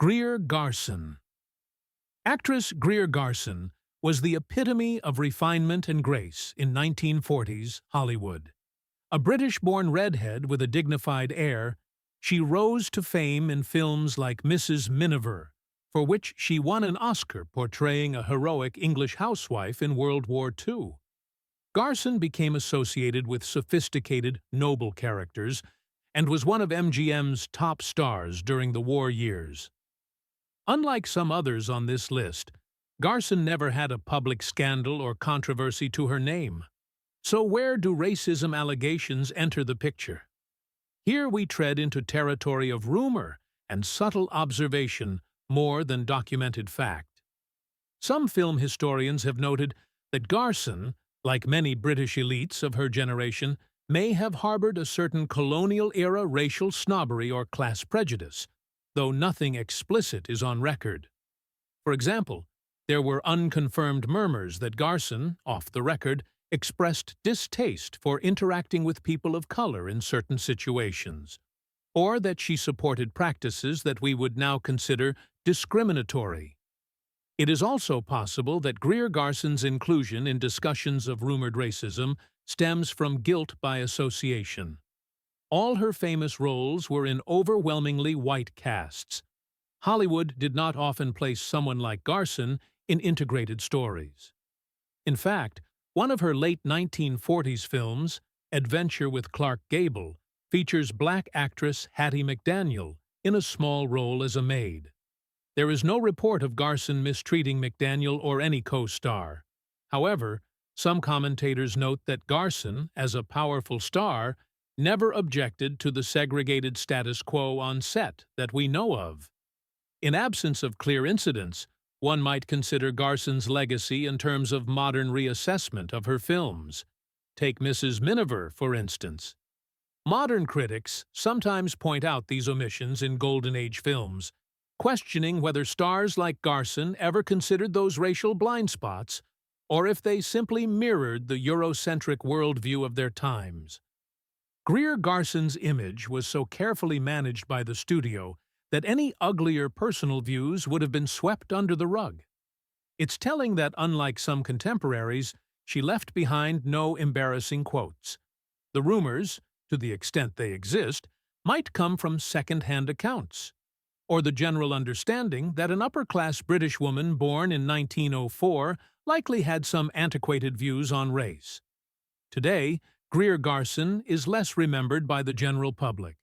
Greer Garson. Actress Greer Garson was the epitome of refinement and grace in 1940s Hollywood. A British-born redhead with a dignified air, she rose to fame in films like Mrs. Miniver, for which she won an Oscar portraying a heroic English housewife in World War II. Garson became associated with sophisticated, noble characters and was one of MGM's top stars during the war years. Unlike some others on this list, Garson never had a public scandal or controversy to her name. So where do racism allegations enter the picture? Here we tread into territory of rumor and subtle observation more than documented fact. Some film historians have noted that Garson, like many British elites of her generation, may have harbored a certain colonial-era racial snobbery or class prejudice, though nothing explicit is on record. For example, there were unconfirmed murmurs that Garson, off the record, expressed distaste for interacting with people of color in certain situations, or that she supported practices that we would now consider discriminatory. It is also possible that Greer Garson's inclusion in discussions of rumored racism stems from guilt by association. All her famous roles were in overwhelmingly white casts. Hollywood did not often place someone like Garson in integrated stories. In fact, one of her late 1940s films, Adventure with Clark Gable, features black actress Hattie McDaniel in a small role as a maid. There is no report of Garson mistreating McDaniel or any co-star. However, some commentators note that Garson, as a powerful star, never objected to the segregated status quo on set that we know of. In absence of clear incidents, one might consider Garson's legacy in terms of modern reassessment of her films. Take Mrs. Miniver, for instance. Modern critics sometimes point out these omissions in Golden Age films, questioning whether stars like Garson ever considered those racial blind spots, or if they simply mirrored the Eurocentric worldview of their times. Greer Garson's image was so carefully managed by the studio that any uglier personal views would have been swept under the rug. It's telling that, unlike some contemporaries, she left behind no embarrassing quotes. The rumors, to the extent they exist, might come from second-hand accounts, or the general understanding that an upper-class British woman born in 1904 likely had some antiquated views on race. Today, Greer Garson is less remembered by the general public.